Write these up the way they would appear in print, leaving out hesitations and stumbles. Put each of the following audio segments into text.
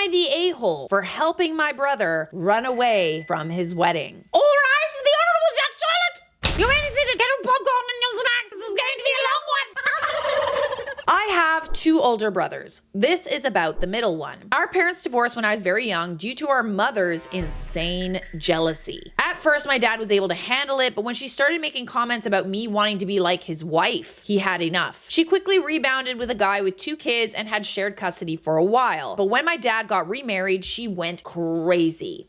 I the a-hole for helping my brother run away from his wedding? All rise for the Honorable Judge Charlotte! You may sit a kettle popcorn and your snacks. This is going to be a long one. I have two older brothers. This is about the middle one. Our parents divorced when I was very young due to our mother's insane jealousy. At first, my dad was able to handle it, but when she started making comments about me wanting to be like his wife, he had enough. She quickly rebounded with a guy with 2 kids and had shared custody for a while. But when my dad got remarried, she went crazy,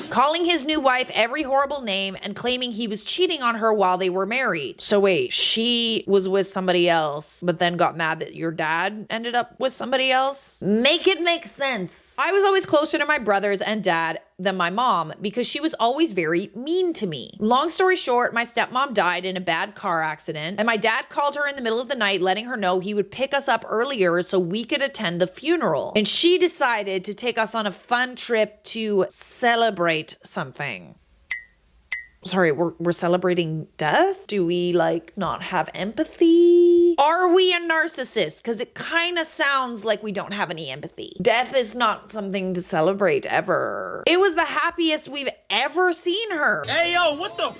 calling his new wife every horrible name and claiming he was cheating on her while they were married. So wait, she was with somebody else, but then got mad that your dad ended up with somebody else? Make it make sense. I was always closer to my brothers and dad than my mom because she was always very mean to me. Long story short, my stepmom died in a bad car accident, and my dad called her in the middle of the night letting her know he would pick us up earlier so we could attend the funeral. And she decided to take us on a fun trip to celebrate something. Sorry, we're celebrating death? Do we not have empathy? Are we a narcissist? Because it kind of sounds like we don't have any empathy. Death is not something to celebrate ever. It was the happiest we've ever seen her. Hey, yo, what the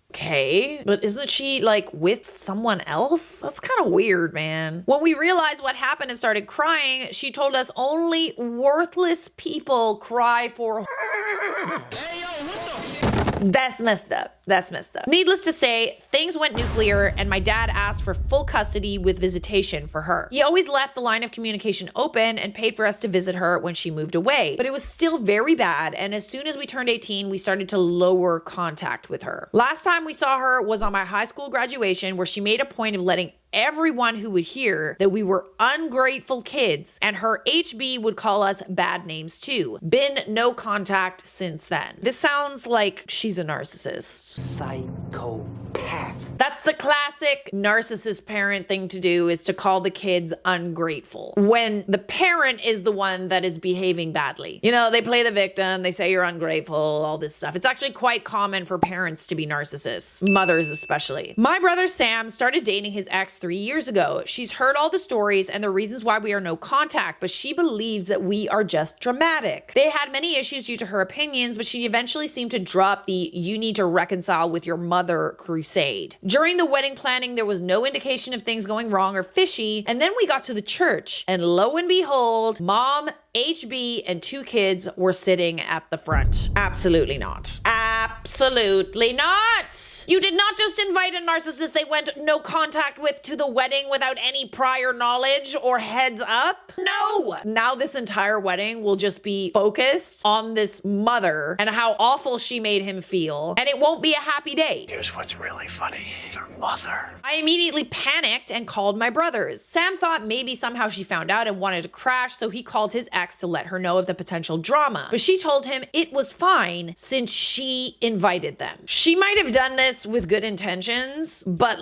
Okay, but isn't she with someone else? That's kind of weird, man. When we realized what happened and started crying, she told us only worthless people cry for Hey, yo, what the That's messed up. That's messed up. Needless to say, things went nuclear and my dad asked for full custody with visitation for her. He always left the line of communication open and paid for us to visit her when she moved away, but it was still very bad, and as soon as we turned 18, we started to lower contact with her. Last time we saw her was on my high school graduation, where she made a point of letting everyone who would hear that we were ungrateful kids, and her HB would call us bad names too. Been no contact since then. This sounds like she's a narcissist. Psychopath. That's the classic narcissist parent thing to do, is to call the kids ungrateful when the parent is the one that is behaving badly. You know, they play the victim, they say you're ungrateful, all this stuff. It's actually quite common for parents to be narcissists, mothers especially. My brother Sam started dating his ex 3 years ago. She's heard all the stories and the reasons why we are no contact, but she believes that we are just dramatic. They had many issues due to her opinions, but she eventually seemed to drop the "you need to reconcile with your mother" crusade. During the wedding planning, there was no indication of things going wrong or fishy, and then we got to the church, and lo and behold, mom, HB, and 2 kids were sitting at the front. Absolutely not. Absolutely not. You did not just invite a narcissist they went no contact with to the wedding without any prior knowledge or heads up. No. Now this entire wedding will just be focused on this mother and how awful she made him feel, and it won't be a happy day. Here's what's really funny. Your mother. I immediately panicked and called my brothers. Sam thought maybe somehow she found out and wanted to crash, so he called his ex to let her know of the potential drama. But she told him it was fine since she invited them. She might have done this with good intentions, but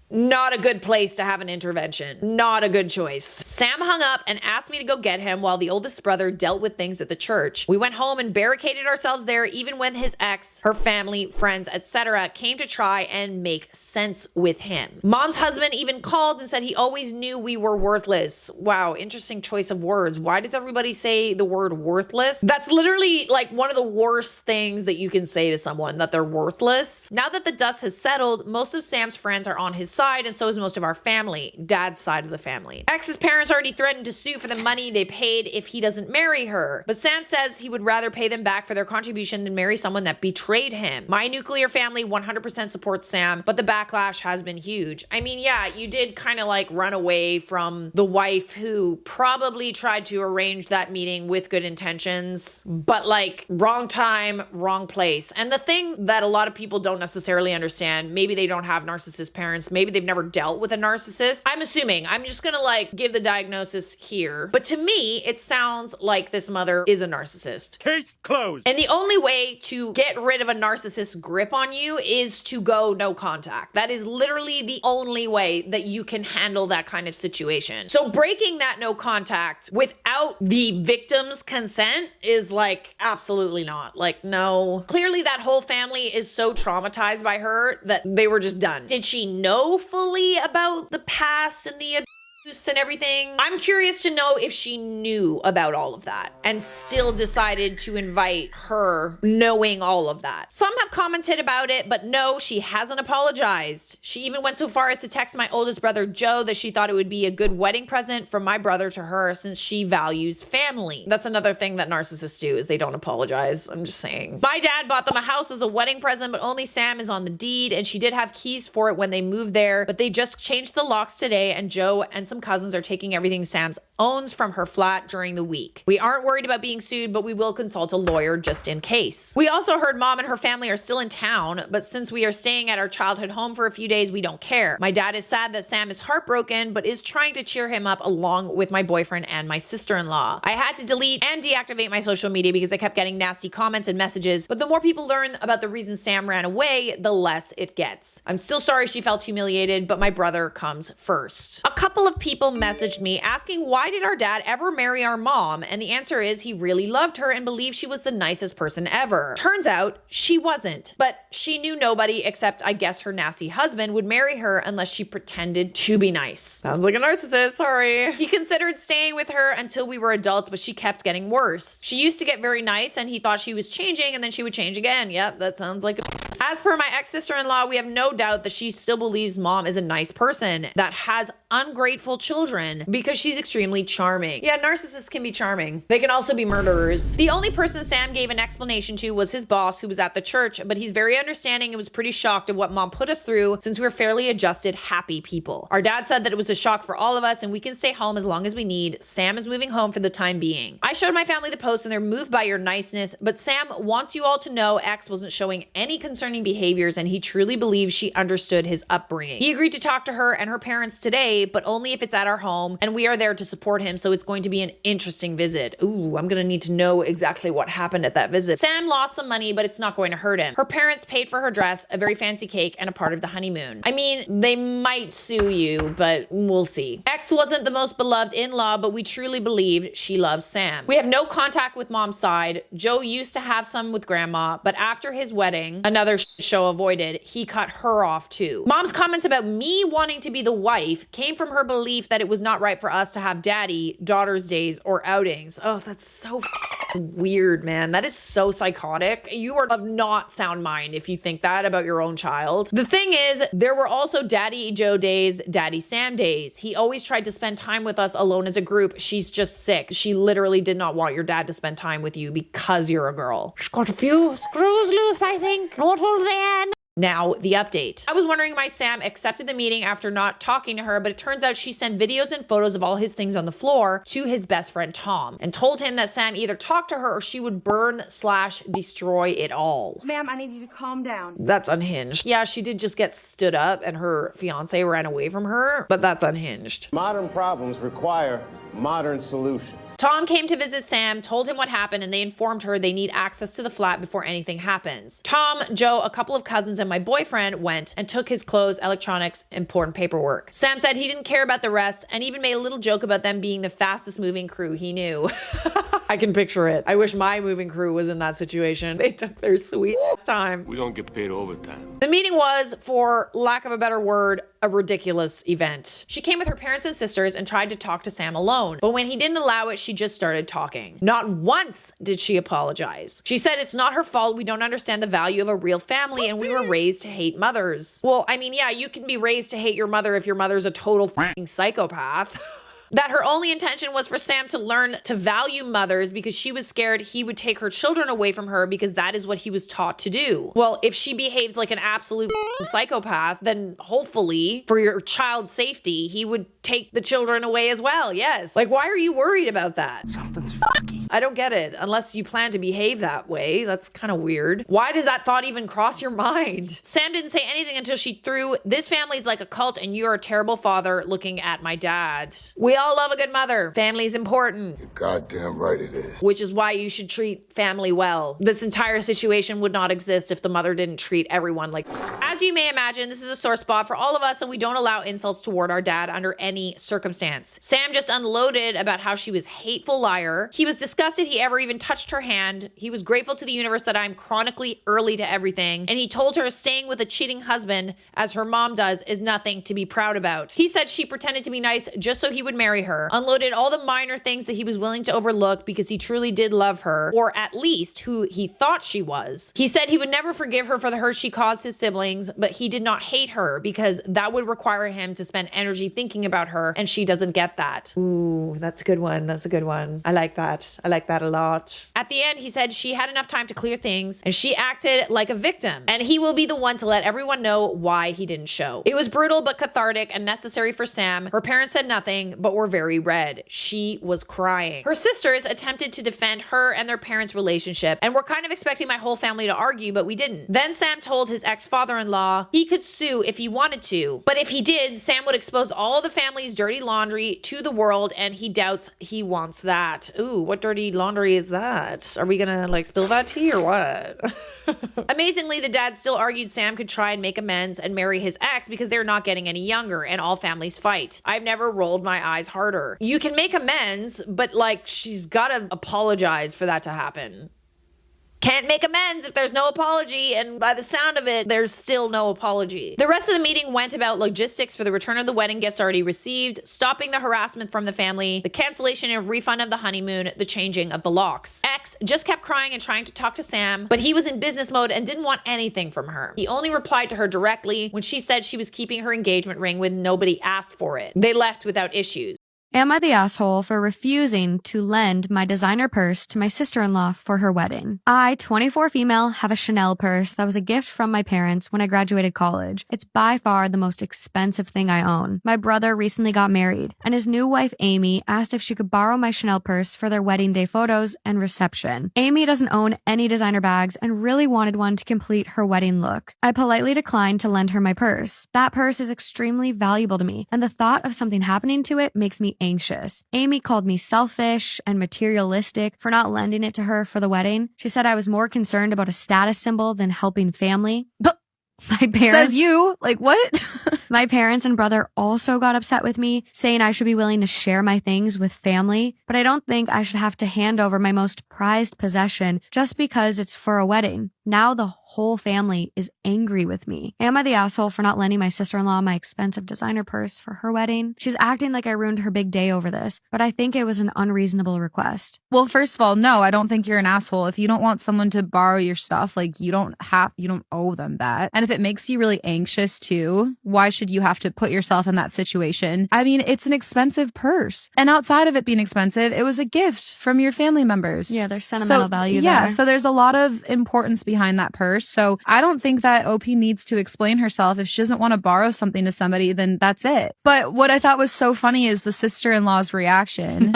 not a good place to have an intervention. Not a good choice. Sam hung up and asked me to go get him while the oldest brother dealt with things at the church. We went home and barricaded ourselves there, even when his ex, her family, friends, etc. came to try and make sense with him. Mom's husband even called and said he always knew we were worthless. Wow, interesting choice of words. Why does everybody say the word worthless? That's literally one of the worst things that you can say to someone, that they're worthless. Now that the dust has settled, most of Sam's friends are on his side, and so is most of our family, dad's side of the family. Ex's parents already threatened to sue for the money they paid if he doesn't marry her, but Sam says he would rather pay them back for their contribution than marry someone that betrayed him. My nuclear family 100% supports Sam, but the backlash has been huge. I mean, yeah, you did kind of run away from the wife who probably tried to arrange that meeting with good intentions, but wrong time, wrong place. And the thing that a lot of people don't necessarily understand, maybe they don't have narcissist parents, maybe they've never dealt with a narcissist. I'm assuming. I'm just gonna give the diagnosis here. But to me, it sounds like this mother is a narcissist. Case closed. And the only way to get rid of a narcissist's grip on you is to go no contact. That is literally the only way that you can handle that kind of situation. So breaking that no contact without the victim's consent is absolutely not. No. Clearly that whole family is so traumatized by her that they were just done. Did she know fully about the past and the and everything. I'm curious to know if she knew about all of that and still decided to invite her knowing all of that. Some have commented about it, but no, she hasn't apologized. She even went so far as to text my oldest brother Joe that she thought it would be a good wedding present from my brother to her since she values family. That's another thing that narcissists do, is they don't apologize. I'm just saying. My dad bought them a house as a wedding present, but only Sam is on the deed, and she did have keys for it when they moved there, but they just changed the locks today, and Joe and some cousins are taking everything Sam's owns from her flat during the week. We aren't worried about being sued, but we will consult a lawyer just in case. We also heard Mom and her family are still in town, but since we are staying at our childhood home for a few days, we don't care. My dad is sad that Sam is heartbroken, but is trying to cheer him up along with my boyfriend and my sister-in-law. I had to delete and deactivate my social media because I kept getting nasty comments and messages, but the more people learn about the reason Sam ran away, the less it gets. I'm still sorry she felt humiliated, but my brother comes first. A couple of people messaged me asking why did our dad ever marry our mom, and the answer is he really loved her and believed she was the nicest person ever. Turns out she wasn't, but she knew nobody except I guess her nasty husband would marry her unless she pretended to be nice. Sounds like a narcissist, sorry. He considered staying with her until we were adults, but she kept getting worse. She used to get very nice and he thought she was changing and then she would change again. Yep, that sounds like a... As per my ex-sister-in-law, we have no doubt that she still believes Mom is a nice person that has ungrateful children because she's extremely charming. Yeah, narcissists can be charming. They can also be murderers. The only person Sam gave an explanation to was his boss who was at the church, but he's very understanding and was pretty shocked of what Mom put us through since we're fairly adjusted, happy people. Our dad said that it was a shock for all of us and we can stay home as long as we need. Sam is moving home for the time being. I showed my family the post and they're moved by your niceness, but Sam wants you all to know X wasn't showing any concerning behaviors and he truly believes she understood his upbringing. He agreed to talk to her and her parents today, but only if it's at our home and we are there to support him, so it's going to be an interesting visit. Ooh, I'm gonna need to know exactly what happened at that visit. Sam lost some money, but it's not going to hurt him. Her parents paid for her dress, a very fancy cake, and a part of the honeymoon. I mean, they might sue you, but we'll see. X wasn't the most beloved in-law, but we truly believed she loves Sam. We have no contact with Mom's side. Joe used to have some with Grandma, but after his wedding, another show avoided, he cut her off too. Mom's comments about me wanting to be the wife came from her belief that it was not right for us to have daddy, daughter's days, or outings. Oh, that's so weird, man. That is so psychotic. You are of not sound mind if you think that about your own child. The thing is, there were also Daddy Joe days, Daddy Sam days. He always tried to spend time with us alone as a group. She's just sick. She literally did not want your dad to spend time with you because you're a girl. She's got a few screws loose, I think. Not all then. Now, the update. I was wondering why Sam accepted the meeting after not talking to her, but it turns out she sent videos and photos of all his things on the floor to his best friend Tom and told him that Sam either talked to her or she would burn/destroy it all. Ma'am, I need you to calm down. That's unhinged. Yeah, she did just get stood up and her fiance ran away from her, but that's unhinged. Modern problems require modern solutions. Tom came to visit Sam, told him what happened, and they informed her they need access to the flat before anything happens. Tom, Joe, a couple of cousins, and my boyfriend went and took his clothes, electronics, important paperwork. Sam said he didn't care about the rest and even made a little joke about them being the fastest moving crew he knew. I can picture it. I wish my moving crew was in that situation. They took their sweet time. We don't get paid overtime. The meeting was, for lack of a better word, a ridiculous event. She came with her parents and sisters and tried to talk to Sam alone, but when he didn't allow it, she just started talking. Not once did she apologize. She said it's not her fault, we don't understand the value of a real family, and we were raised to hate mothers. Well, I mean, yeah, you can be raised to hate your mother if your mother's a total f***ing psychopath. That her only intention was for Sam to learn to value mothers because she was scared he would take her children away from her because that is what he was taught to do. Well, if she behaves like an absolute psychopath, then hopefully for your child's safety, he would take the children away as well. Yes. Like, why are you worried about that? Something's fucky. I don't get it. Unless you plan to behave that way. That's kind of weird. Why did that thought even cross your mind? Sam didn't say anything until she threw, "This family's like a cult and you're a terrible father," looking at my dad. We all love a good mother. Family's important. You're goddamn right it is. Which is why you should treat family well. This entire situation would not exist if the mother didn't treat everyone like... As you may imagine, this is a sore spot for all of us and we don't allow insults toward our dad under any any circumstance. Sam just unloaded about how she was a hateful liar. He was disgusted he ever even touched her hand. He was grateful to the universe that I'm chronically early to everything. And he told her staying with a cheating husband, as her mom does, is nothing to be proud about. He said she pretended to be nice just so he would marry her. Unloaded all the minor things that he was willing to overlook because he truly did love her, or at least who he thought she was. He said he would never forgive her for the hurt she caused his siblings, but he did not hate her because that would require him to spend energy thinking about her, and she doesn't get that. Ooh, that's a good one. That's a good one. I like that. I like that a lot. At the end, he said she had enough time to clear things, and she acted like a victim, and he will be the one to let everyone know why he didn't show. It was brutal but cathartic and necessary for Sam. Her parents said nothing, but were very red. She was crying. Her sisters attempted to defend her and their parents' relationship, and were kind of expecting my whole family to argue, but we didn't. Then Sam told his ex-father-in-law he could sue if he wanted to, but if he did, Sam would expose all the family's dirty laundry to the world, and he doubts he wants that. Ooh, what dirty laundry is that? Are we gonna like spill that tea or what? Amazingly, the dad still argued Sam could try and make amends and marry his ex because they're not getting any younger and all families fight. I've never rolled my eyes harder. You can make amends, but like she's gotta apologize for that to happen. Can't make amends if there's no apology, and by the sound of it, there's still no apology. The rest of the meeting went about logistics for the return of the wedding gifts already received, stopping the harassment from the family, the cancellation and refund of the honeymoon, the changing of the locks. X just kept crying and trying to talk to Sam, but he was in business mode and didn't want anything from her. He only replied to her directly when she said she was keeping her engagement ring when nobody asked for it. They left without issues. Am I the asshole for refusing to lend my designer purse to my sister-in-law for her wedding? I, 24 female, have a Chanel purse that was a gift from my parents when I graduated college. It's by far the most expensive thing I own. My brother recently got married, and his new wife, Amy, asked if she could borrow my Chanel purse for their wedding day photos and reception. Amy doesn't own any designer bags and really wanted one to complete her wedding look. I politely declined to lend her my purse. That purse is extremely valuable to me, and the thought of something happening to it makes me anxious. Amy called me selfish and materialistic for not lending it to her for the wedding. She said I was more concerned about a status symbol than helping family. But my parents— Says you? Like, what? My parents and brother also got upset with me, saying I should be willing to share my things with family, but I don't think I should have to hand over my most prized possession just because it's for a wedding. Now the whole family is angry with me. Am I the asshole for not lending my sister-in-law my expensive designer purse for her wedding? She's acting like I ruined her big day over this, but I think it was an unreasonable request. Well, first of all, no, I don't think you're an asshole. If you don't want someone to borrow your stuff, like you don't owe them that. And if it makes you really anxious too, why should you have to put yourself in that situation? I mean, it's an expensive purse. And outside of it being expensive, it was a gift from your family members. Yeah, there's sentimental value there. Yeah, so there's a lot of importance behind that purse. So I don't think that OP needs to explain herself. If she doesn't want to borrow something to somebody, then that's it. But what I thought was so funny is the sister-in-law's reaction.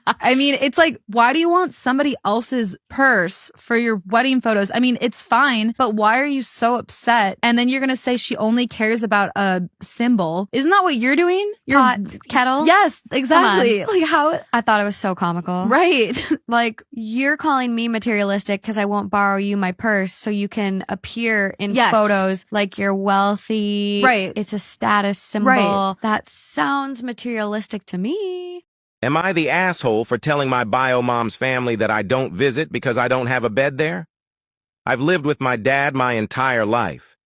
I mean, it's like, why do you want somebody else's purse for your wedding photos? I mean, it's fine, but why are you so upset? And then you're going to say she only cares about a symbol. Isn't that what you're doing? Pot, kettle? Yes, exactly. Like how— I thought it was so comical. Right. Like, you're calling me materialistic because I won't borrow you my purse so you can appear in photos like you're wealthy. Right. It's a status symbol. Right. That sounds materialistic to me. Am I the asshole for telling my bio mom's family that I don't visit because I don't have a bed there? I've lived with my dad my entire life.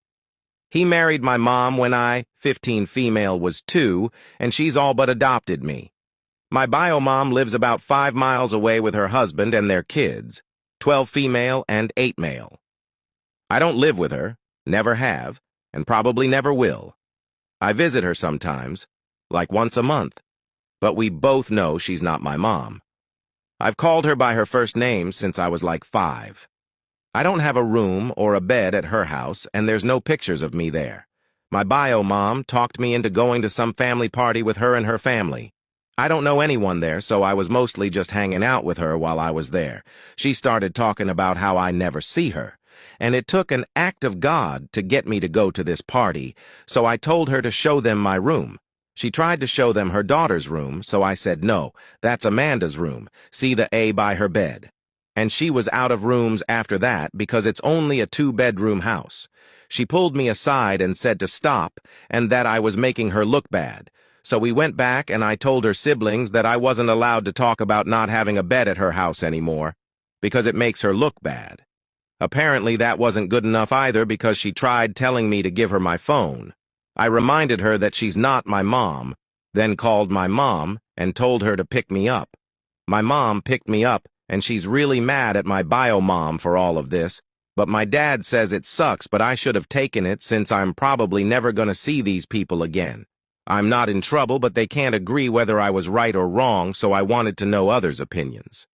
He married my mom when I, 15 female, was 2, and she's all but adopted me. My bio mom lives about 5 miles away with her husband and their kids, 12 female and 8 male. I don't live with her, never have, and probably never will. I visit her sometimes, like once a month, but we both know she's not my mom. I've called her by her first name since I was like 5. I don't have a room or a bed at her house, and there's no pictures of me there. My bio mom talked me into going to some family party with her and her family. I don't know anyone there, so I was mostly just hanging out with her while I was there. She started talking about how I never see her, and it took an act of God to get me to go to this party, so I told her to show them my room. She tried to show them her daughter's room, so I said, no, that's Amanda's room. See the A by her bed. And she was out of rooms after that because it's only a 2-bedroom house. She pulled me aside and said to stop and that I was making her look bad. So we went back and I told her siblings that I wasn't allowed to talk about not having a bed at her house anymore because it makes her look bad. Apparently that wasn't good enough either because she tried telling me to give her my phone. I reminded her that she's not my mom, then called my mom and told her to pick me up. My mom picked me up and she's really mad at my bio mom for all of this, but my dad says it sucks, but I should have taken it since I'm probably never gonna see these people again. I'm not in trouble, but they can't agree whether I was right or wrong, so I wanted to know others' opinions.